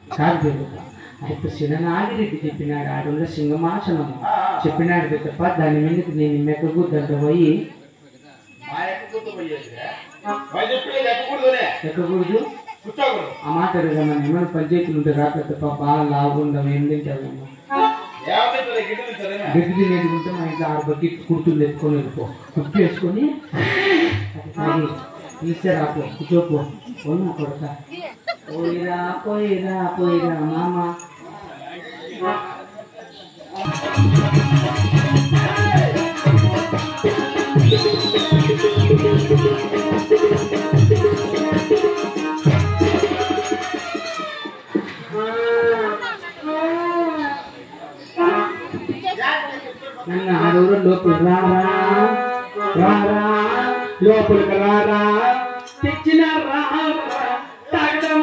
కాదు పెద్దప్ప అయితే చిన్ననాగిరెడ్డి చెప్పినాడు ఆడున్న సింగమాసనము చెప్పినాడు పెద్దప్ప దాని మీదకి నేను మెక్కకు దగ్గర పోయి ఎక్కకూడదు ఆ మాట అడుగుదామా ఏమైనా పంచాయతీలు ఉంటే రా పెద్దప్ప బాగా లాగుండవు ఏం తింటామమ్మా గడ్డి తినేటుకుంటే మా ఇంట్లో 6 బకెట్ కుర్తులు ఎత్తుకొని వెళ్ళిపో కుర్తు వేసుకొని అది తీస్తే రాపో కూర్చోపో పోనా కొడక పోయిరా పోయిరా పోయిరా మామ నన్ను ఆడూరు లోపల రారా రారా లోపలికి రారా తెచ్చిన తాగడం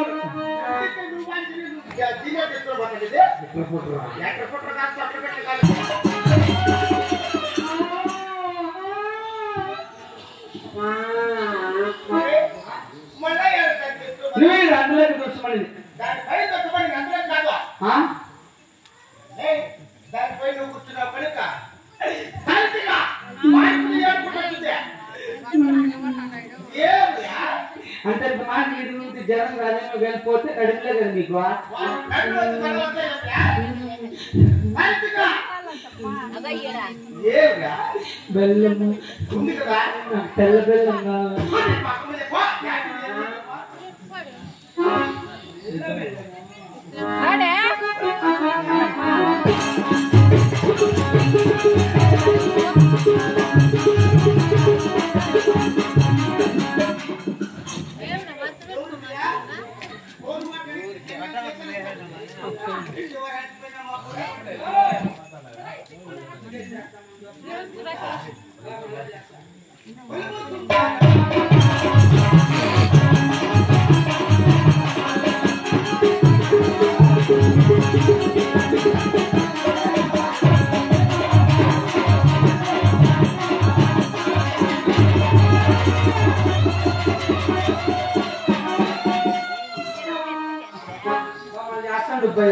నువ్వే అందులోకి దూసుమని దానిపై నువ్వు కూర్చున్నావు కనుక అంటే మాట ఇది జనం రాజ్యంలో వెళ్ళిపోతే కడుపులే కదా మీకు బెల్లము తెల్ల బెల్లం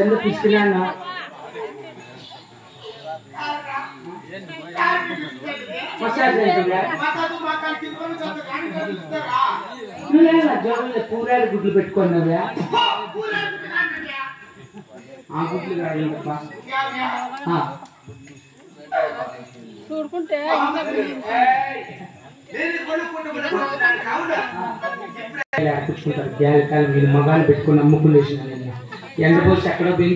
ఎందుకు తీసుకున్నాను మసాజ్ జోగులు కూరలు గుడ్లు పెట్టుకున్నావా ఆ గుడ్లు కాదు చూడుకుంటే కూర్చుంటారు గ్యాలకాయలు మీరు మగాలు పెట్టుకుని అమ్ముకుని వేసిన ఎండపోసి ఎక్కడో పోయి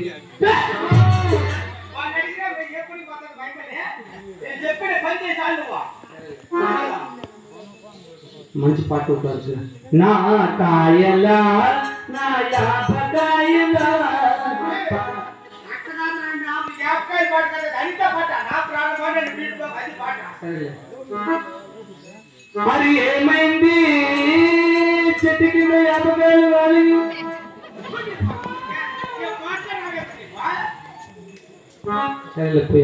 మంచి పాట ఉంటారు నా కాయలా నా యాపకాయలా మరి ఏమైంది చెట్టుకి యాపకాయలు వాలి సరే